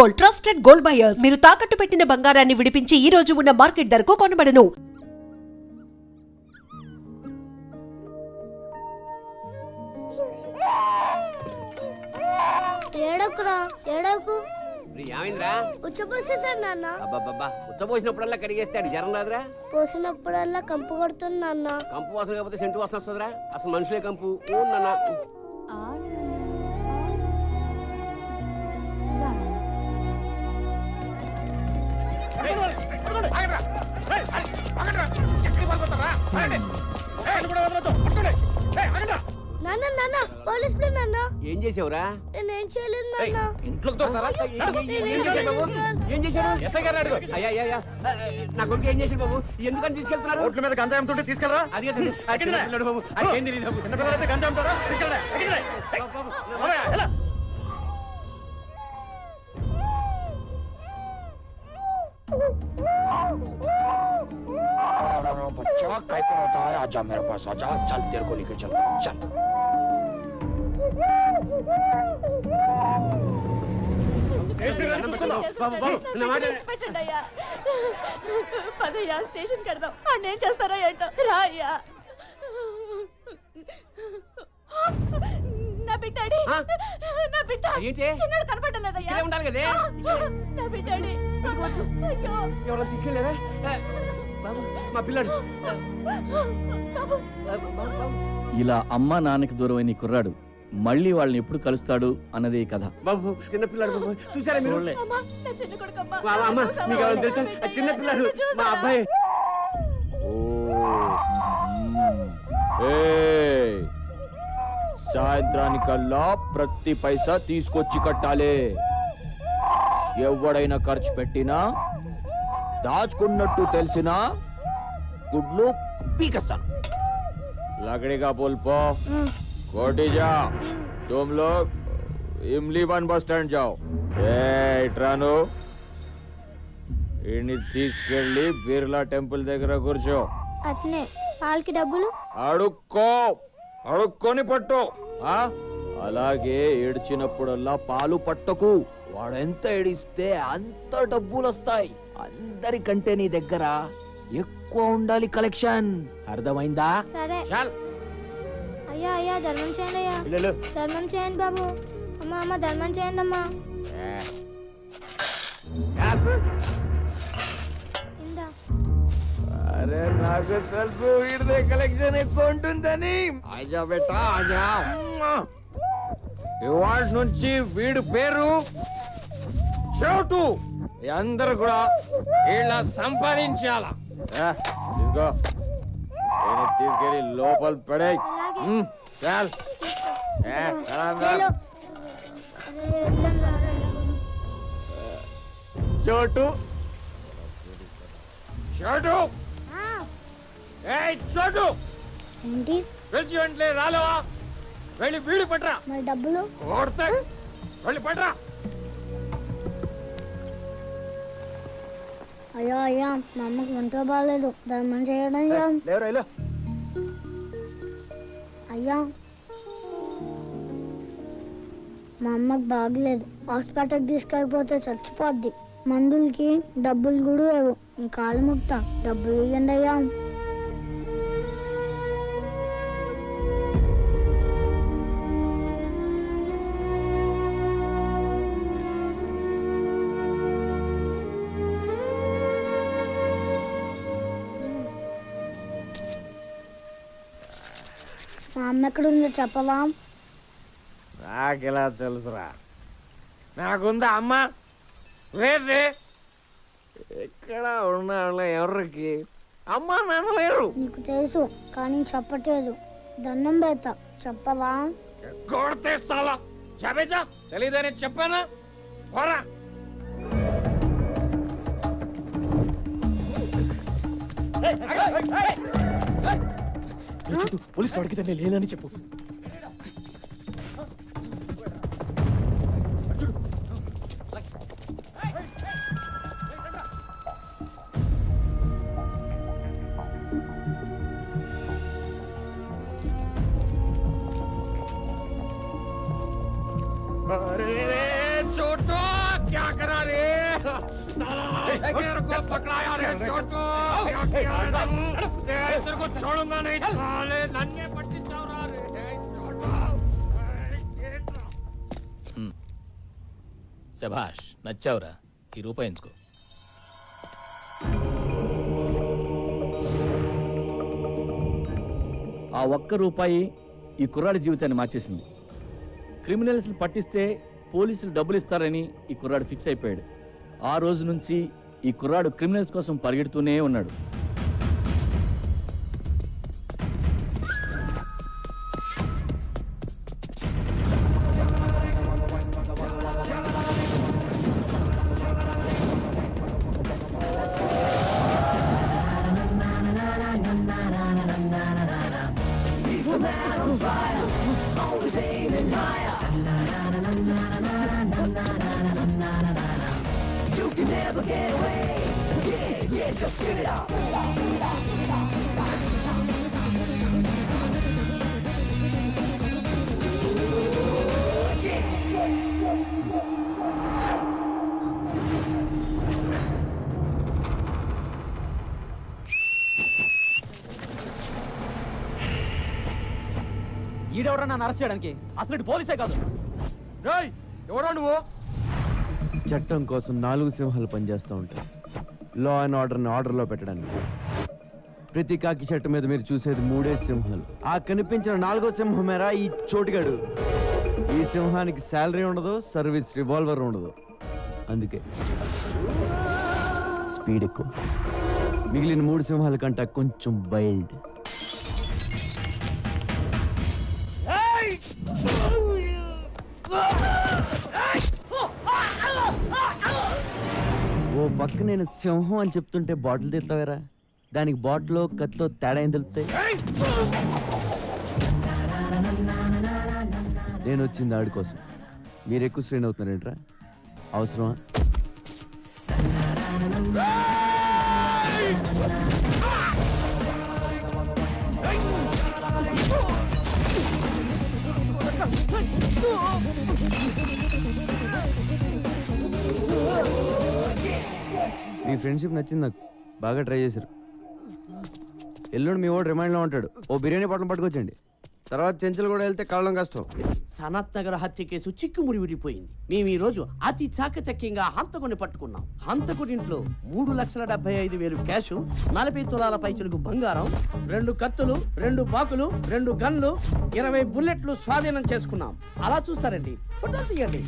Gold, trusted gold buyers. మీరు తాకట్టు పెట్టిన బంగారాన్ని విడిపించి ఈ రోజు ఉన్న మార్కెట్ ధరకు కొనబడను. ఏడకురా ఏడకు ఏమైందిరా? ఉచ్చపోసేసాడు నాన్న. అబ్బబ్బబ్బా ఉచ్చపోసినప్పుడల్లా కడిగేస్తాడు జ్వరం రాదురా? పోసినప్పుడల్లా కంపు కొడుతుంది నాన్న. కంపు వాసన కాకపోతే సెంటు వాసన వస్తుందిరా? అసలు మనుషులే కంపు. నాన్న నాన్న నాన్న పోలీసులు నాన్న. ఏం చేసావురా? నేనేం చేయలేదు నాన్న. ఇంట్లోకి దొరకరా? ఏం చేశాడు? ఎస్ఐ గారు అడుగు. అయ్యా నా కొడుకు ఏం చేశాడు బాబు? ఎందుకని తీసుకెళ్తున్నారు? రోడ్ల మీద గంజాయి అమ్ముతుంటే తీసుకెళ్ళరా? అది పిల్లడు బాబు, అది ఏం తెలియదు బాబు. చిన్నపిల్లలైతే గంజాయి అమ్ముతారా? తీసుకెళ్ళరా? बच्चा काय पर होता है? आजा मेरे पास आजा, चल तेरे को लेकर चलता हूँ, चल। పదయ్యా స్టేషన్ కడదాం. అన్నేం చేస్తారో ఏంటో రా అయ్యా. నా బిడ్డాడి నా బిడ్డ చిన్నడు కనపడలేదయ్యా. ఉండాలి కదే నా బిడ్డాడి. అయ్యో ఎవరో తీసుకెళ్ళారా? బాబు మా పిల్లడు. ఇలా అమ్మ నాన్నకి దూరమైన ఈ కుర్రాడు మళ్ళీ వాళ్ళని ఎప్పుడు కలుస్తాడు అన్నదే కథ. బాబు చిన్న పిల్లాడు బాబు, చూసారా మీరు? అమ్మా నా చిన్న కొడుకమ్మా. అమ్మ మీకు ఎవరు తెలుసా? చిన్న పిల్లాడు మా అబ్బాయి. సాయంత్రానికల్లా ప్రతి పైసా తీసుకొచ్చి కట్టాలి. ఎవడైనా ఖర్చు పెట్టినా దాచుకున్నట్టు తెలిసినా గుడ్లు పీకేస్తాను. लकड़ी का पुल पो कोटी जा, तुम लोग इमली वन बस स्टैंड जाओ. ఇట్రాను ఇన్ని తీసుకెళ్ళి బిర్లా టెంపుల్ దగ్గర కూర్చో. అట్నే వాళ్ళకి డబ్బులు అడుక్కొని పట్టు. అలాగే ఏడ్చినప్పుడల్లా పాలు పట్టకు. వాడెంత ఏడిస్తే అంత డబ్బులు వస్తాయి. అందరికంటే నీ దగ్గర ఎక్కువ ఉండాలి కలెక్షన్. అర్థమైందా? సరే. చాల్. అయ్యా అయ్యా ధర్మం చేయండి అయ్యా. ధర్మం చేయండి బాబు. అమ్మ అమ్మ ధర్మం చేయండి అమ్మా. ఇందా. అరే నాకు తెలుసు వీడిదే కలెక్షన్ ఎక్కువ ఉంటుందని. ఆజా బేటా ఆజా. ఇవాళ నుంచి వీడి పేరు చోటు. అందరూ కూడా ఇలా సంపాదించాలా. తీసుకో, తీసుకెళ్ళి లోపల పడే. చాల్ చోటు చోటు చోటు ఏంటి పిలిచి వెంటనే రాలేవా? వెళ్ళి వీడి పట్రా. మరి డబ్బులు కొడతా. వెళ్ళి పట్రా. అయ్యో అయ్యా మా అమ్మకి ఒంట్లో బాగాలేదు. ధర్మం చేయడం అయ్యా. లేవరా అయ్యా మా అమ్మకి బాగలేదు. హాస్పిటల్కి తీసుకెళ్ళిపోతే చచ్చిపోద్ది. మందులకి డబ్బులు కూడా లేవు. కాలు ముక్తా డబ్బులు ఇవ్వండి అయ్యా. మా అమ్మ ఎక్కడుందో చెప్పవా? నాకెలా తెలుసురా? నాకుందా అమ్మ? లేదే. ఎక్కడ ఉన్న ఎవరికి అమ్మ నాన్న లేరు. నీకు తెలుసు కానీ చెప్పట్లేదు. దండం పెడతా చెప్పవా? కొడితే సాలా చెప్పేసా. తెలీదని చెప్పానా? పోరా. పోలీసు అడిగితే నేను లేనని చెప్పు. अरे छोटू क्या करा శభాష్, నచ్చావురా. ఈ రూపాయి ఎంచుకో. ఆ ఒక్క రూపాయి ఈ కుర్రాడి జీవితాన్ని మార్చేసింది. క్రిమినల్స్ని పట్టిస్తే పోలీసులు డబ్బులు ఇస్తారని ఈ కుర్రాడు ఫిక్స్ అయిపోయాడు. ఆ రోజు నుంచి ఈ కుర్రాడు క్రిమినల్స్ కోసం పరిగెడుతూనే ఉన్నాడు. ఈడెవరా నన్ను అరెస్ట్ చేయడానికి? అసలు ఇటు పోలీసే కాదు. ఎవరా నువ్వు? చట్టం కోసం 4 సింహాలు పనిచేస్తూ ఉంటాయి. లా అండ్ ఆర్డర్ని ఆర్డర్లో పెట్టడానికి. ప్రతి కాకి చెట్టు మీద మీరు చూసేది 3 సింహాలు. ఆ కనిపించిన 4వ సింహమేరా ఈ చోటుగాడు. ఈ సింహానికి శాలరీ ఉండదు, సర్వీస్ రివాల్వర్ ఉండదు. అందుకే స్పీడ్ ఎక్కువ. మిగిలిన 3 సింహాల కంటే కొంచెం వైల్డ్. ఓ పక్క నేను సింహం అని చెప్తుంటే బాటిల్ తెస్తావేరా? దానికి బాటిల్ కత్తో తేడా ఏం తెలుస్తాయి? నేను వచ్చింది ఆడి కోసం. మీరు ఎక్కువ స్ట్రెయిన్ అవుతున్నారేంట్రా? అవసరమా? మీ ఫ్రెండ్షిప్ నచ్చింది నాకు. బాగా ట్రై చేశారు. ఎల్లుండి మీ వాడు రిమైండ్లో ఉంటాడు. ఓ బిర్యానీ పట్టణం పట్టుకొచ్చండి. తర్వాత చెంచులు కూడా వెళ్తే కళ్ళం కష్టం. సనత్ నగర్ హత్య కేసు చిక్కుముడి విడిపోయింది. మేము ఈ రోజు అతి చాకచక్యంగా హంతకుడిని పట్టుకున్నాం. హంతకుడి ఇంట్లో 3,75,000 క్యాష్, 40 తులాల పైచలకు బంగారం, 2 కత్తులు, 2 బాకులు, 2 గన్లు, 20 బుల్లెట్లు స్వాధీనం చేసుకున్నాం. అలా చూస్తారండి, ఫోటోలు తీయండి.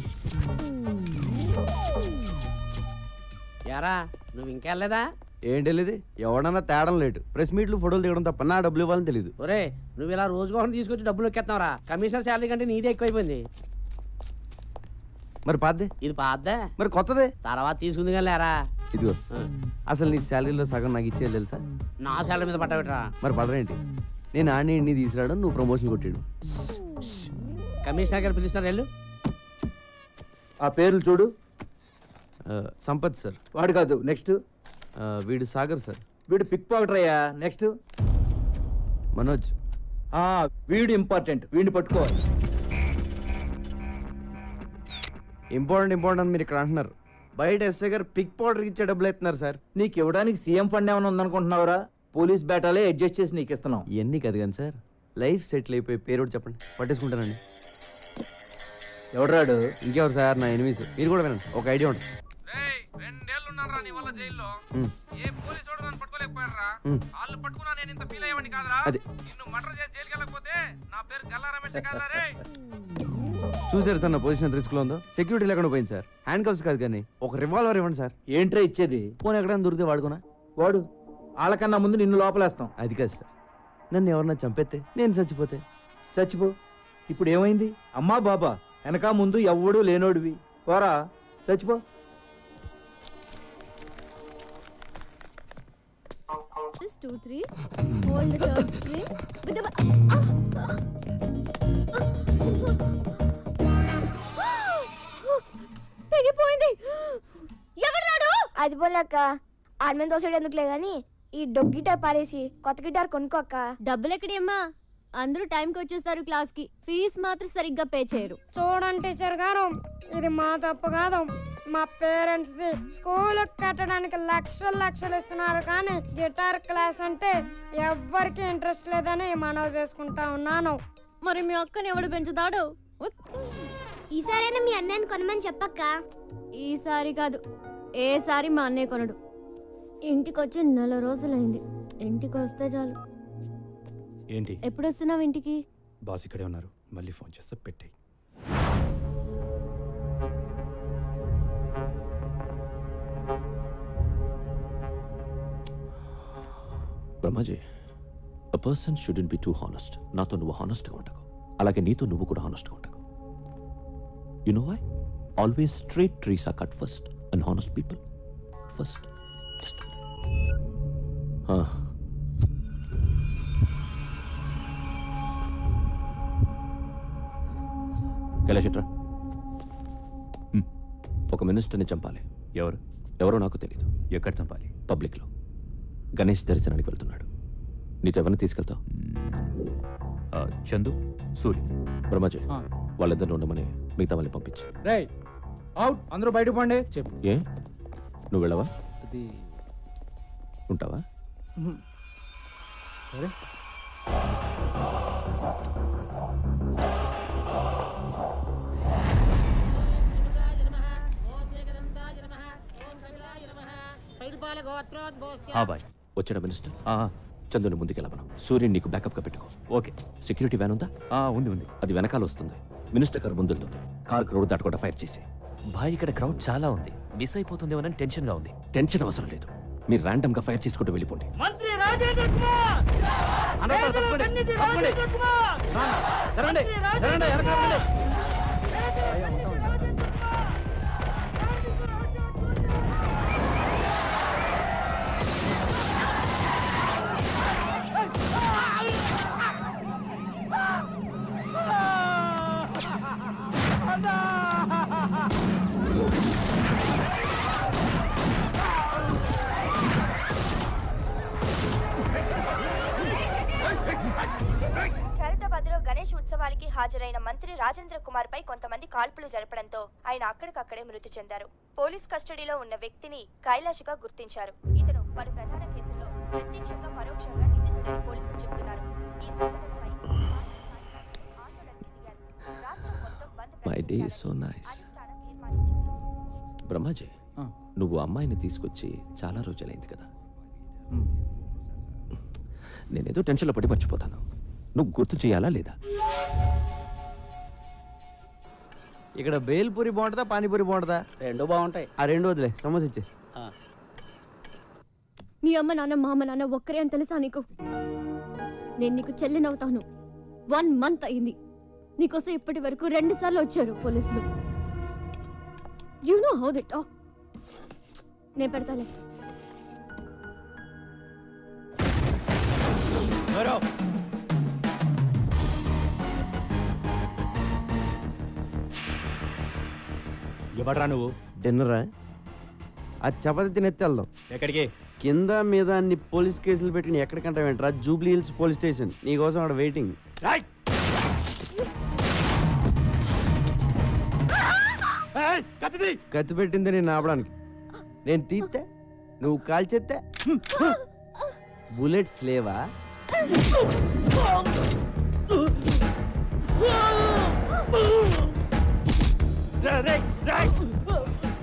యారా నువ్వు ఇంకెళ్ళలేదా? ఏంటి వెళ్ళేది? ఎవడన్నా తేడం లేటు. ప్రెస్ మీట్లు ఫోటోలు దిగడం తప్ప నా డబ్బులు ఇవ్వాలని తెలియదు. ఒరే నువ్వు ఇలా రోజుకోసం తీసుకొచ్చి డబ్బులు ఎక్కేస్తావరా? కమిషనర్ శాలరీ కంటే నీదే ఎక్కువైపోయింది. మరి పాద్దే? ఇది పాద్దా? మరి కొత్తదే తర్వాత తీసుకుంది కానీ లేరా. ఇదిగో, అసలు నీ శాలరీలో సగం నాకు ఇచ్చేది తెలుసా? నా శాలరీ మీద పట్టబెట్టరా? మరి పడరేంటి? నేను ఆడిని ఇన్ని తీసుకురావడం, నువ్వు ప్రమోషన్ కొట్టాడు. కమిషనర్ గారు పిలుస్తున్నారు వెళ్ళు. ఆ పేర్లు చూడు. సంపత్ సార్. వాడు కాదు, నెక్స్ట్. వీడు సాగర్ సార్. వీడు పిక్ పాకెటర్ అయ్యా. నెక్స్ట్ మనోజ్. వీడు ఇంపార్టెంట్, వీడిని పట్టుకోవాలి. ఇంపార్టెంట్ అని మీరు ఇక్కడ అంటున్నారు. బయట ఎస్ఐ గారు పిక్ పౌడర్కి ఇచ్చే డబ్బులు ఎత్తున్నారు సార్. నీకు ఇవ్వడానికి సీఎం ఫండ్ ఏమైనా ఉందనుకుంటున్నావురా? పోలీస్ బేటాలే అడ్జస్ట్ చేసి నీకు ఇస్తున్నాం. ఇవన్నీ కాదు కానీ సార్, లైఫ్ సెటిల్ అయిపోయి పేరు చెప్పండి, పట్టేసుకుంటానండి. ఎవడరాడు? ఇంకెవరు సార్? నా ఎనిమిస్. మీరు కూడా వినండి, ఒక ఐడియా ఉంటుంది. 2 ఏళ్ళు ఉన్నారా నీ వల్ల జైల్లో? ఏ పోలీసు వాడు నన్ను పట్టుకోలేకపోయారా? వాళ్ళు పట్టుకున్నా నేను ఇంత ఫీల్ అయ్యేవాడిని కాదురా. నిన్ను మర్డర్ చేసి జైలుకి వెళ్ళకపోతే నా పేరు గల్లా రమేష్ కాదురా రే. చూసారు సార్ నా పొజిషన్ ఎంత రిస్క్ లో ఉందో? సెక్యూరిటీ లేకుండా పోయింది సార్. హ్యాండ్ కప్స్ కాదు కానీ ఒక రివాల్వర్ ఇవ్వండి సార్. ఏంట్రా ఇచ్చేది? ఫోన్ ఎక్కడైనా దొరికితే వాడుకోనా? వాడు వాళ్ళకన్నా ముందు నిన్ను లోపలేస్తాం. అది కాదు సార్, నన్ను ఎవరన్నా చంపేస్తే, నేను చచ్చిపోతే. చచ్చిపో. ఇప్పుడు ఏమైంది? అమ్మా బాబా వెనక ముందు ఎవ్వడూ లేనోడివి. పోరా చచ్చిపో. Just 2, 3. Hold the third string. With the తెగిపోయింది. ఎవరు? అది పోలేక ఆర్మేన్ దోసడు ఎందుకులే గాని ఈ డొగ్ గిటార్ పారేసి కొత్త గిటార్ కొనుక్కోక్క. డబ్బులు ఎక్కడమ్మా? అందరూ టైంకి వచ్చేస్తారు క్లాస్కి, ఫీజు మాత్రం సరిగ్గా పే చేయరు. చూడండి టీచర్ గారు, ఇది మా తప్పు కాదు, మా పేరెంట్స్ ది. స్కూల్ కట్టడానికి లక్షలు ఇస్తున్నారు, కానీ గిటార్ క్లాస్ అంటే ఎవ్వరికి ఇంట్రెస్ట్ లేదని మనవి చేసుకుంటా ఉన్నాను. మరి మీ అక్కని ఎవడు పెంచుతాడు? ఈసారైనా మీ అన్నయ్యని కొనమని చెప్పక్క. ఈసారి కాదు, ఏసారి మా అన్నయ్య కొనడు. ఇంటికి వచ్చి 4 రోజులైంది. ఇంటికి వస్తే చాలు. ఏంటి? ఎప్పుడు వస్తున్నావు ఇంటికి? బాస్ ఇక్కడే ఉన్నారు, మళ్ళీ ఫోన్ చేస్తే పెట్టేయి. Brahmaji, a person shouldn't be too honest. నాతో నువ్వు హానెస్ట్గా ఉండకు, అలాగే నీతో నువ్వు కూడా హానెస్ట్గా ఉండకు. You know why? Always straight trees are cut first and honest people first. కైలాషట్రా, ఒక మినిస్టర్ని చంపాలి. ఎవరో నాకు తెలీదు. ఎక్కడ చంపాలి? పబ్లిక్లో. గణేష్ దర్శనానికి వెళ్తున్నాడు. నీతో ఎవరిని తీసుకెళ్తావు? చందు, సూరి. బ్రహ్మాజీ, వాళ్ళిద్దరిని ఉండమని మిగతా వాళ్ళని పంపించి. రేయ్ అవుట్, అందరూ బయటకు పోండి. చెప్పు. ఏ, నువ్వు వెళ్ళవా? అది ఉంటావా? సరే. వచ్చాడా మినిస్టర్? చందుని ముందుకెళ్ళమను. సూర్యుని నీకు బ్యాకప్గా పెట్టుకో. ఓకే. సెక్యూరిటీ వ్యాన్ ఉందా? ఉంది. అది వెనకాల వస్తుంది. మినిస్టర్ కారు ముందుతో కార్ రోడ్ దాటకుండా ఫైర్ చేసి. భాయ్, ఇక్కడ క్రౌడ్ చాలా ఉంది, మిస్ అయిపోతుందేమోనని టెన్షన్గా ఉంది. టెన్షన్ అవసరం లేదు, మీరు ర్యాండమ్ గా ఫైర్ చేసుకుంటూ వెళ్ళిపోండి. మంత్రి రాజేంద్ర కుమార్! ఖైరతాబాద్లో గణేష్ ఉత్సవానికి హాజరైన మంత్రి రాజేంద్ర కుమార్ పై కొంతమంది కాల్పులు జరపడంతో ఆయన అక్కడికక్కడే మృతి చెందారు. పోలీస్ కస్టడీలో ఉన్న వ్యక్తిని కైలాష్గా గుర్తించారు. ఇతను పలు ప్రధాన కేసుల్లో ప్రత్యక్షంగా పరోక్షంగా నిందితుడని పోలీసులు చెబుతున్నారు. ఈ సంఘటనపై ఆందోళనకి దిగారు. రాష్ట్రం మొత్తం బంద్ ప్రకటించాలని అధిష్టానం తీర్మానించింది. బ్రహ్మాజీ, నువ్వు అమ్మాయిని తీసుకొచ్చి చాలా రోజులైంది కదా. నేనేదో టెన్షన్లో పడి మర్చిపోతాను. నువ్వు గుర్తు చేయాలా లేదా? ఇక్కడ బేల్పూరి బాగుంటుందా, పానీపూరి బాగుంటుందా? రెండు బాగుంటాయి. ఆ రెండు వదిలే, సమోసా ఇచ్చే. నీ అమ్మ నాన్న మా అమ్మ నాన్న ఒక్కరే అని తెలుసా నీకు? నేను నీకు చెల్లినవుతాను. 1 month అయింది. నీకోసం ఇప్పటి వరకు 2 సార్లు వచ్చారు పోలీసులు. You know how they talk. నేను పెడతాలే. ఎవడ్రా నువ్వు? డిన్నరా? ఆ చపాతి తినెత్తి వెళ్దాం. ఎక్కడికి? కింద మీద అన్ని పోలీస్ కేసులు పెట్టి ఎక్కడికంటే వెంటరా? Jubilee Hills police station. నీకోసం అక్కడ వెయిటింగ్. కత్తి పెట్టింది నేను ఆపడానికి. నేను తీస్తే నువ్వు కాల్చేస్తే బుల్లెట్స్ లేవా?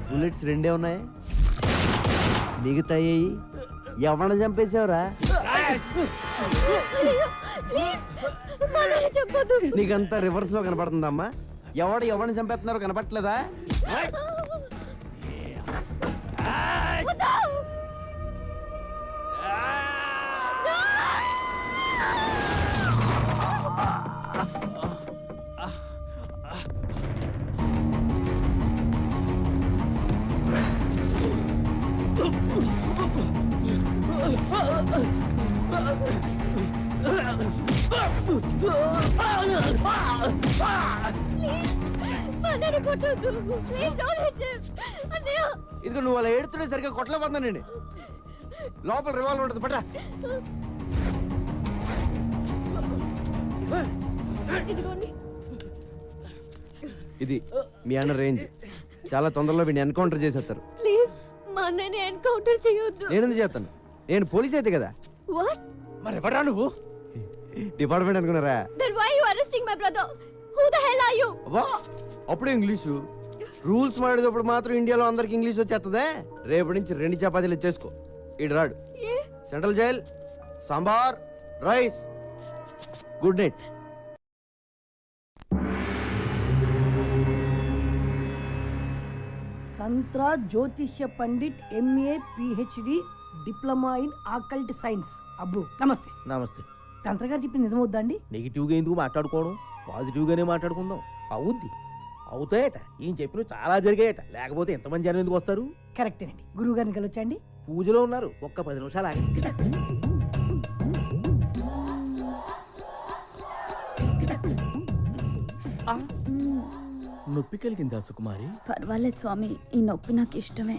బుల్లెట్స్ 2 ఉన్నాయి. మిగతాయి ఎవరిని చంపేశావురా? నీకంతా రివర్స్ లో కనపడుతుందమ్మా. ఎవరిని చంపేస్తున్నారో కనపట్లేదా? ఇదిగో నువ్వు అలా ఏడుతుంటే సరిగ్గా కొట్టలేకపోతున్నానండి. లోపల రివాల్వర్ ఉంటుంది, పట్రా. ఇదిగోండి. ఇది మీ అన్న రేంజ్. చాలా తొందరలో వీడిని ఎన్కౌంటర్ చేసేస్తారు. ప్లీజ్ మా అన్నయ్యని ఎన్కౌంటర్ చేయొద్దు. నేను ఎందుకు చేస్తాను? నేను పోలీస్ అయితే కదా. వాట్? మరి ఎవరా నువ్వు? డిపార్ట్మెంట్ అనుకున్నారా? Then why you arresting my brother? Who the hell are you? అబ్బా, అప్పుడు ఇంగ్లీషు రూల్స్ మాడేటప్పుడు మాత్రం ఇండియాలో అందరికి ఇంగ్లీష్ వచ్చేస్తుందే. రేపటి నుంచి 2 చపాతీలు చేసుకో. ఇటు రాడు. Central jail, sambar, rice. Good night. తంత్ర జ్యోతిష్య pandit MA PhD diploma in occult science. అబ్బు నమస్తే. నమస్తే. తంత్ర గారు చెప్పింది నిజమవుద్దా అండి? నెగిటివ్గా ఎందుకు మాట్లాడుకోవడం, పాజిటివ్గానే మాట్లాడుకుందాం. అవుద్ది, అవుతాయట. ఏం చెప్పిన చాలా జరిగాయట, లేకపోతే ఎంతమంది జనం ఎందుకు వస్తారు? కరెక్టేనండి. గురువు గారిని కలవచ్చండి? పూజలో ఉన్నారు, ఒక్క 10 నిమిషాలు ఆగి. నొప్పి కలిగిందా సుకుమారి? పర్వాలేదు స్వామి, ఈ నొప్పి నాకు ఇష్టమే.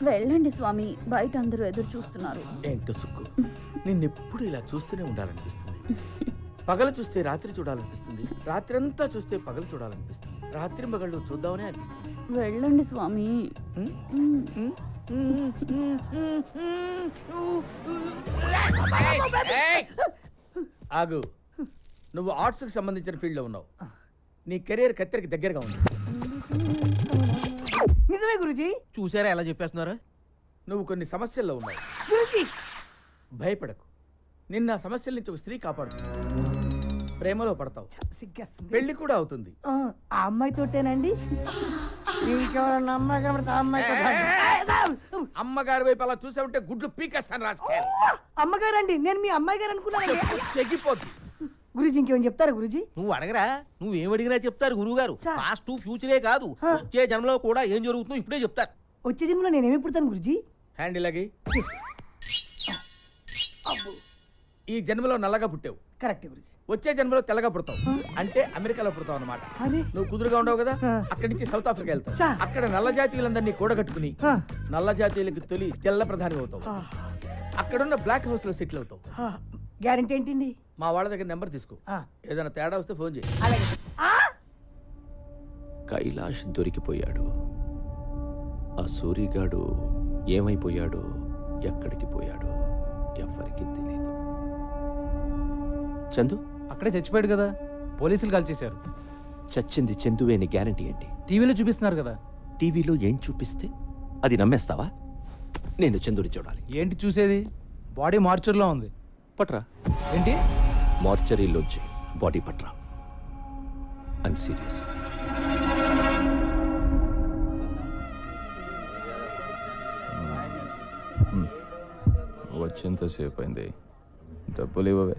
వెళ్ళండి స్వామి, బయట అందరూ ఎదురు చూస్తున్నారు. ఏంటో సుక్కు, నిన్నెప్పుడు ఇలా చూస్తూనే ఉండాలనిపిస్తుంది. పగలు చూస్తే రాత్రి చూడాలనిపిస్తుంది, రాత్రి అంతా చూస్తే పగలు చూడాలనిపిస్తుంది, రాత్రి పగళ్ళు చూద్దామనే అనిపిస్తుంది. వెళ్ళండి స్వామి. ఆగు, నువ్వు ఆర్ట్స్కి సంబంధించిన ఫీల్డ్లో ఉన్నావు. నీ కెరీర్ కత్తెరకి దగ్గరగా ఉంది. నిజమే గురుజీ. చూసారా ఎలా చెప్పేస్తున్నారు? నువ్వు కొన్ని సమస్యల్లో ఉన్నావు. భయపడకు, నిన్న ఆ సమస్యల నుంచి ఒక స్త్రీ కాపాడుతుంది. ప్రేమలో పడతావు, సిగ్గేస్తుంది. పెళ్లి కూడా అవుతుంది. ఆ అమ్మాయితోటేనండి? ఇంకెవరన్నా అమ్మాయి కనబడితే ఆ అమ్మాయితో అమ్మగారి వైపు అలా చూసావుంటే గుడ్లు పీకేస్తాను రాసుకే. అమ్మగారండి, నేను మీ అమ్మాయి గారు అనుకున్నాను. తెగిపోద్ది. గురుజీ ఇంకేమైనా చెప్తారా గురుజీ? నువ్వు అడగరా, నువ్వేం అడిగినా చెప్తారు గురువు గారు. పాస్ట్ ఫ్యూచరే కాదు, వచ్చే జన్మలో కూడా ఏం జరుగుతుందో ఇప్పుడే చెప్తారు. వచ్చే జన్మలో నేనేమి పుడతాను గురుజీ? హ్యాండిల్ అగి. ఈ జన్మలో నల్లగా పుట్టావు, కరెక్ట్ గురుజీ. వచ్చే జన్మలో తెల్లగా పుడతావు, అంటే అమెరికాలో పుడతావు అన్నమాట. నువ్వు కుదురుగా ఉండవు కదా, అక్కడి నుంచి సౌత్ ఆఫ్రికా వెళ్తావు. అక్కడ నల్ల జాతీయులందరినీ కూడగట్టుకుని నల్ల జాతీయులకు తొలి తెల్ల ప్రధాని అవుతావు. అక్కడున్న బ్లాక్ హౌస్ లో సెటిల్ అవుతావు. గ్యారెంటీ ఏంటండి? మా వాళ్ళ దగ్గర నెంబర్ తీసుకో, ఏదైనా తేడా వస్తే ఫోన్ చేయి. కైలాష్ దొరికిపోయాడు. ఆ సూరిగాడు ఏమైపోయాడో, ఎక్కడికి పోయాడో ఎవ్వరికీ తెలియదు. చందు అక్కడే చచ్చిపోయాడు కదా, పోలీసులు కాల్ చేశారు. చచ్చింది చందువే అని గ్యారంటీ ఏంటి? టీవీలో చూపిస్తున్నారు కదా. టీవీలో ఏం చూపిస్తే అది నమ్మేస్తావా? నేను చందుని చూడాలి. ఏంటి చూసేది? బాడీ మార్చర్లో ఉంది. పట్రా. ఏంటి? మార్చరీలోంచి బాడీ పట్రా. I'm serious. వచ్చేంతసేపు అయింది, డబ్బులు ఇవ్వవే.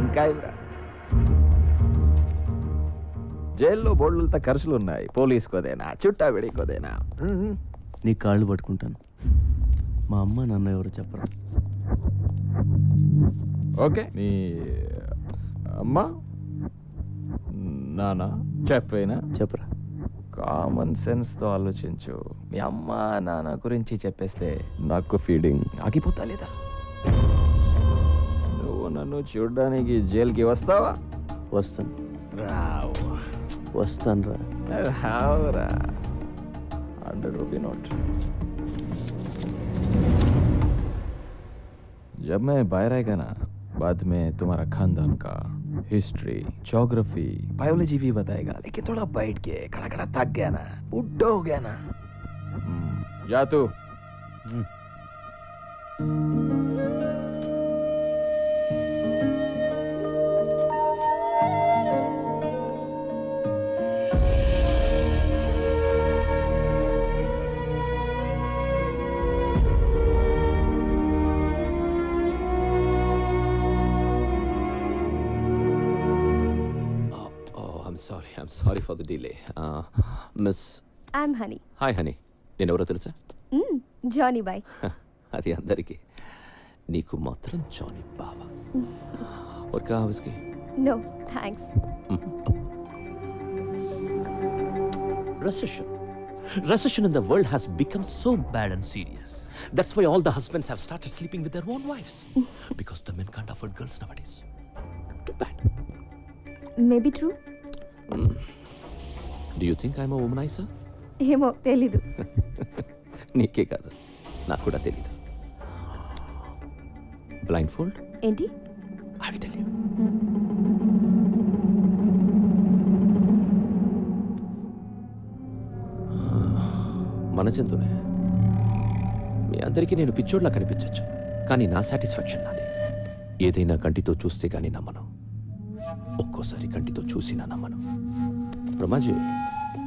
ఇంకా ఇవ్వరా? జైల్లో బోర్డులతో ఖర్చులు ఉన్నాయి, పోలీసుకోదేనా చుట్టా వెడికోదేనా? నీ కాళ్ళు పట్టుకుంటాను. మా అమ్మ నాన్న ఎవరు చెప్పరా? ఓకే, నీ అమ్మ నాన్న చెప్పేనా? చెప్పరా. కామన్ సెన్స్తో ఆలోచించు. మీ అమ్మ నాన్న గురించి చెప్పేస్తే నాకు ఫీడింగ్ ఆగిపోతా లేదా? నువ్వు నన్ను చూడడానికి జైలుకి వస్తావా? వస్తాను. రావు. వస్తాను రా. రావురా. 100 रुपये नोट. जब मैं बाहर आएगा ना, बाद में तुम्हारा खानदान का हिस्ट्री, ज्योग्राफी, बायोलॉजी भी बताएगा. लेकिन थोड़ा बैठ के खड़ा खड़ा थक गया ना, बुढ़ा हो गया ना. जा तू. I'm sorry for the delay. Miss. I'm Honey. Hi, Honey. నేను ఎవరో తెలుసా? Johnny boy. అది అందరికీ, నీకు మాత్రం జానీ బావా. और क्या उसकी? No, thanks. Recession. Recession in the world has become so bad and serious. That's why all the husbands have started sleeping with their own wives. Because the men can't afford girls nowadays. Too bad. Maybe true. Do you think I'm a womanizer? ఏమో తెలీదు. నీకే కాదు, నాకు కూడా తెలీదు. Blindfold? ఏంటి? I will tell you. మన జంతువునే. మీ అందరికీ నేను పిచ్చోడ్లా కనిపించచ్చు, కానీ నా సాటిస్ఫాక్షన్ నాది. ఏదైనా కంటితో చూస్తే కానీ నమ్మను, ఒక్కోసారి కంటితో చూసినా నమ్మను. రమాజీ,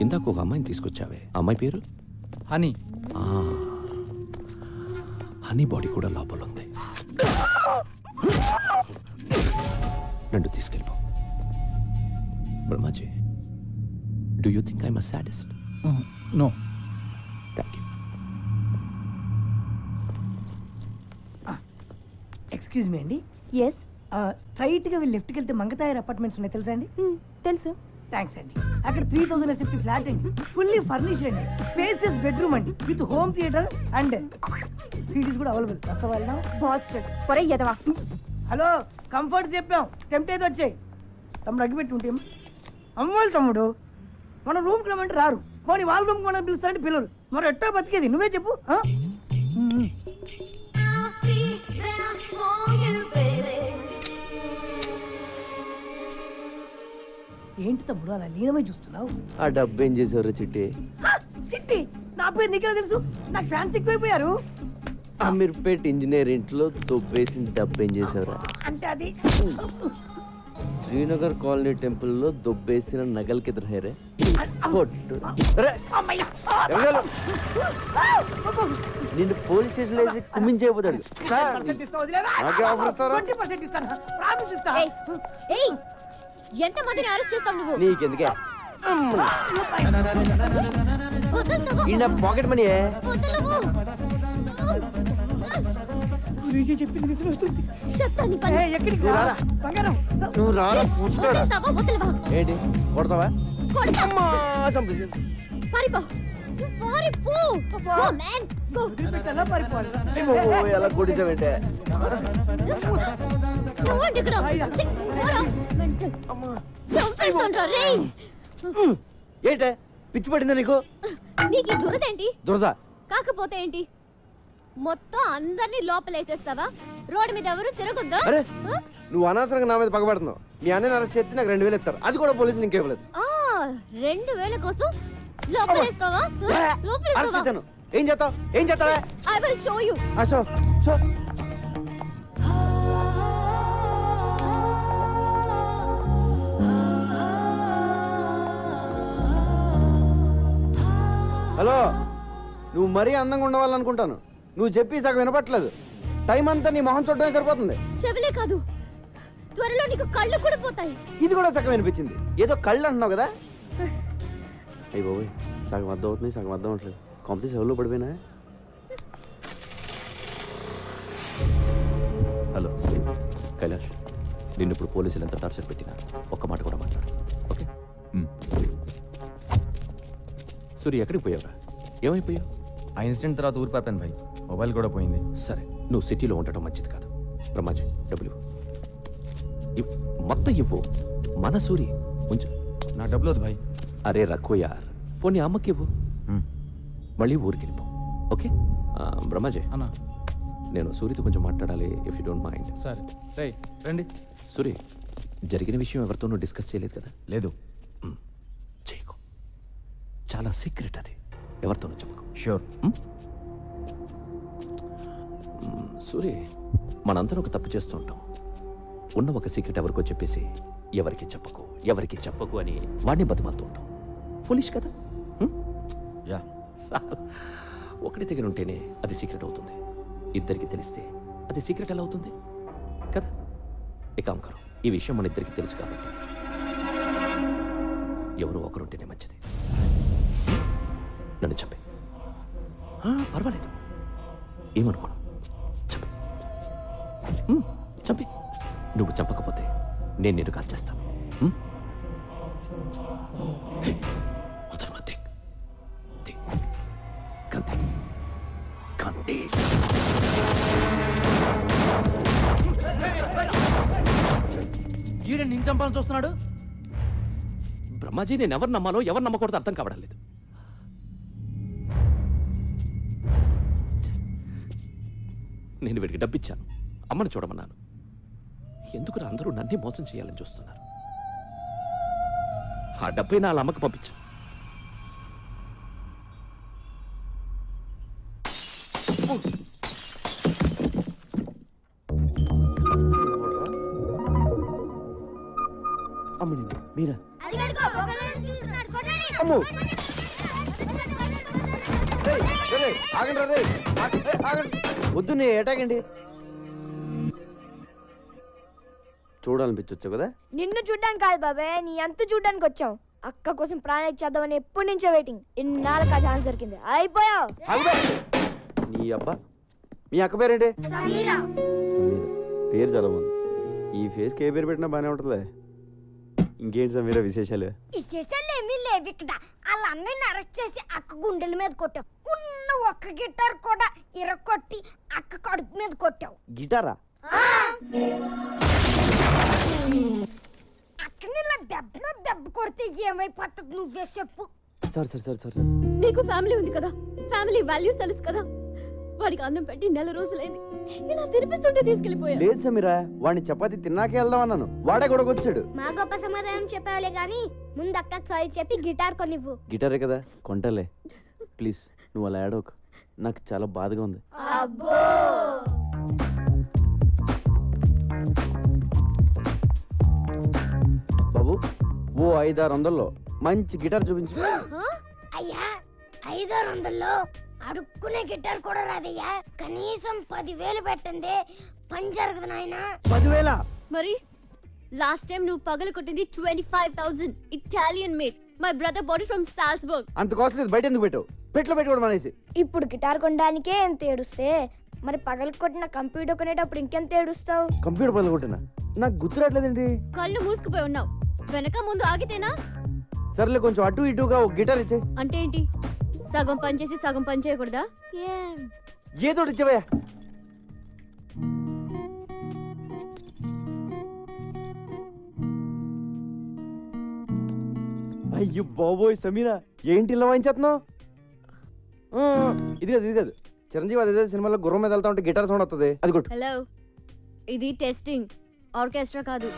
ఇందాక ఒక అమ్మాయిని తీసుకొచ్చావే, అమ్మాయి పేరు? హనీ. హనీ బాడీ కూడా లోపల ఉంది. నన్ను తీసుకెళ్ళిపో. Brahmaji, do you think I'm a sadist? No. Thank you. Excuse me అండి. ఎస్. స్ట్రైట్గా వెళ్ళి లెఫ్ట్కి వెళ్తే మంగతాయర్ అపార్ట్మెంట్స్ ఉన్నాయి, తెలుసా అండి? తెలుసు. థ్యాంక్స్ అండి. అక్కడ 3000 SFT ఫ్లాట్ అండి, ఫుల్లీ ఫర్నిష్డ్ అండి, స్పేసియస్ బెడ్రూమ్ అండి, with home theatre and cities కూడా అవైలబుల్. వస్తా వెళ్దాం. బాస్టర్డ్ పొర ఎదవా. హలో, కంఫర్ట్ చెప్పాం, టెంప్ట్ అయితే వచ్చాయి. తమ్ముడు అగ్గిపెట్టి ఉంటే అమ్మోళ్ళు తమ్ముడు, మన రూమ్కి రమ్మంటే రారు, పోనీ వాళ్ళ రూమ్కి మనం పిలుస్తారంటే పిల్లరు. మరి ఎట్టా బతికేది నువ్వే చెప్పు. ఏంటి తమ్ముడు అలా లీనమై చూస్తున్నావు? ఆ డబ్బు ఏం చేసావురా చిట్టి? చిట్టి నా పేరు నీకెలా తెలుసు? నాకు ఫ్యాన్స్ ఎక్కువైపోయారు. అమీర్పేట్ ఇంజనీరింగ్లో దొబ్బేసిన డబ్బు ఏం చేసావురా? అంటే అది శ్రీనగర్ కాలనీ టెంపుల్లో దొబ్బేసిన నగలకి ఎదురు హైరే నిన్ను పోలీస్ స్టేషన్ వేసి కుమ్మించేపోతాడు. ఎంత మందిని అరెస్ట్ చేస్తావు నువ్వు? నీకెందుకే పాకెట్ మనీ చెప్పింది నిజం అవుతుంది. నువ్వు రారా ఏంటి కొడతావా? ఎలా కొట్టించావంటే ఏంటే పిచ్చి పడిందా నీకు? నీకు దురదేంటి? దురద కాకపోతే ఏంటి, మొత్తం అందరినీ లోపలేసేస్తావా? రోడ్డు మీద ఎవరు తిరగొద్దా? అరే నువ్వు అనవసరంగా నా మీద పగబడుతున్నావు. మీ అన్నని అరెస్ట్ చేస్తే నాకు 2000 ఇస్తారు, అది కూడా పోలీసులు ఇంకేవ్వలేదు. 2000 కోసం లోపలేస్తావా? లోపలేస్తావా? ఏం చేస్తావు? ఏం చేస్తావా? I will show you. Show show. Hello, నువ్వు మరీ అందంగా ఉండవాలనుకుంటాను. నువ్వు చెప్పి సగం వినపట్లేదు. టైం అంతా నీ మొహం చూడటమే సరిపోతుంది. చెవులే కాదు, త్వరలో నీకు కళ్ళు కూడా పోతాయి. ఇది కూడా సగం వినిపించింది. ఏదో కళ్ళు అంటున్నావు కదా? అయ్యి బాబోయ్, సగం అర్థం అవుతుంది, సగం అర్థం అవట్లేదు. కాంపిటీ సెవెల్లో పడిపోయినా. హలో కైలాష్, నిన్ను ఇప్పుడు పోలీసులు ఎంత టార్చర్ పెట్టినా ఒక్క మాట కూడా మాట్లాడు, ఓకే? సూర్య, ఎక్కడికి పోయావురా? ఏమైపోయావు? ఆ ఇన్సిడెంట్ తర్వాత ఊరు పాపాను భాయ్, మొబైల్ కూడా పోయింది. సరే, నువ్వు సిటీలో ఉండటం మంచిది కాదు. బ్రహ్మాజీ, డబ్బులు మొత్తం ఇవ్వు. మన సూరి ఉంచు. నా డబ్బులు వద్దు భాయ్. అరే రఖో యార్, పోనీ అమ్మకి ఇవ్వు, మళ్ళీ ఊరికి వెళ్ళిపో, ఓకే? బ్రహ్మాజీ అన్నా, నేను సూరితో కొంచెం మాట్లాడాలి, ఇఫ్ యూ డోంట్ మైండ్. సరే రేయ్ రండి. సూరి, జరిగిన విషయం ఎవరితోనూ డిస్కస్ చేయలేదు కదా? లేదు. చేయకు, చాలా సీక్రెట్ అది, ఎవరితోనూ చెప్పకు. ష్యూర్. సూరి, మనందరం ఒక తప్పు చేస్తుంటాం. ఉన్న ఒక సీక్రెట్ ఎవరికో చెప్పేసి ఎవరికి చెప్పకు అని వాడిని బతిమాలుతూ ఉంటాం. ఫులిష్ కదా? యా. ఒకటి దగ్గర ఉంటేనే అది సీక్రెట్ అవుతుంది, ఇద్దరికి తెలిస్తే అది సీక్రెట్ ఎలా అవుతుంది కదా? ఇక అంకరు, ఈ విషయం మన ఇద్దరికి తెలుసు కాబట్టి ఎవరో ఒకరుంటేనే మంచిది. నన్ను చంపే, పర్వాలేదు, ఏమనుకోను, చంపే, చంపే. నువ్వు చంపకపోతే నేను నిన్ను కాల్ చేస్తాను. వదలమా, దిక్ దిక్. ఏంటి నేను చంపాలని చూస్తున్నాడు? బ్రహ్మాజీ, నేను ఎవరు నమ్మాలో ఎవరు నమ్మకూడదో అర్థం కావడం లేదు. నేను వీడికి డబ్బిచ్చాను, అమ్మని చూడమన్నాను. ఎందుకు అందరూ నన్నే మోసం చేయాలని చూస్తున్నారు? ఆ డబ్బై నా అమ్మకి పంపించాను. అమ్మని మీరా? వద్దు, నే ఏటాగండి. చూడాలనిపించొచ్చు కదా? నిన్ను చూడ్డానికి కాదు బాబాయ్, నీ అంత చూడ్డానికి వచ్చాం. అక్క కోసం ప్రాణం ఇచ్చేద్దామని ఎప్పటి నుంచో వెయిటింగ్. ఇన్నాళ్ళకి ఆ ఛాన్స్ దొరికింది. అయిపోయావు. నీ అబ్బా, మీ అక్క పేరేంటి? సమీరా. పేరు చాలా బాగుంది. ఈ ఫేస్కి ఏ పేరు పెట్టినా బాగానే ఉంటుందిలే. ఇంకేంటి సమీరా విశేషాలు? విశేషాలు ఏమీ లేవు ఇక్కడ. వాళ్ళ అన్నయ్యని అరెస్ట్ చేసి అక్క గుండెల మీద కొట్టావు. ఉన్న ఒక్క గిటార్ కూడా ఇరగొట్టి అక్క కడుపు మీద కొట్టావు. గిటారా? అక్కని ఇలా దెబ్బ కొడితే ఏమైపోతుంది నువ్వే చెప్పు. సార్ నీకు ఫ్యామిలీ ఉంది కదా, ఫ్యామిలీ వాల్యూస్ తెలుసు కదా. వాడికి అన్నం పెట్టి 4 రోజులైంది. ఇలా తినిపిస్తుంటే తీసుకెళ్లిపోయా. లేదు సమీరా, వాడిని చపాతి తిన్నాకే వెళ్దాం అన్నాను. వాడే కూడా వచ్చాడు. మా గొప్ప సమాధానం చెప్పావులే గాని ముందు అక్కకి సారీ చెప్పి గిటార్ కొనివ్వు. గిటారే కదా, కొంటలే. ప్లీజ్ నువ్వు అలా ఏడవకు, నాకు చాలా బాధగా ఉంది. అబ్బో బాబు, ఓ 500-600లో మంచి గిటార్ చూపించు. అయ్యా 500లో అడుక్కునే గిటార్ కూడా రాదయ్యా. కనీసం 10,000 పెట్టండి, పని జరగదు నాయనా. 10,000? మరి లాస్ట్ టైం నువ్వు పగలు కొట్టింది 25,000 Italian made. My brother body from Salzburg. అంత కాస్ట్లీ బయట ఎందుకు పెట్టావు? పెట్లో పెట్టుకోవడం అనేసి. ఇప్పుడు గిటార్ కొనడానికే ఎంత ఏడుస్తే మరి పగలు కొట్టిన కంప్యూటర్ కొనేటప్పుడు ఇంకెంత ఏడుస్తావు? కంప్యూటర్ పగలు కొట్టినా? నాకు గుర్తురాట్లేదండి. కళ్ళు మూసుకుపోయి ఉన్నావు. వెనక ముందు ఆగితేనా? సర్లే, కొంచెం అటు ఇటుగా ఒక గిటార్ ఇచ్చే. అంటే ఏంటి? సగం పని చేసి సగం పని చేయకూడదా? ఏదో ఇచ్చేవయ్యా. అయ్యో బాబోయ్ సమీరా, ఏంటి ఇలా వాయించేస్తున్నావు? ఇది కాదు చిరంజీవి అదే సినిమాలో గుర్రం మీద వెళ్తా ఉంటే గిటార్ సౌండ్ వస్తుంది, అది కొట్టు. హలో, ఇది టెస్టింగ్, ఆర్కెస్ట్రా కాదు.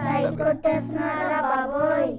సైడ్ కొట్టేస్తున్నాడా బాబోయ్?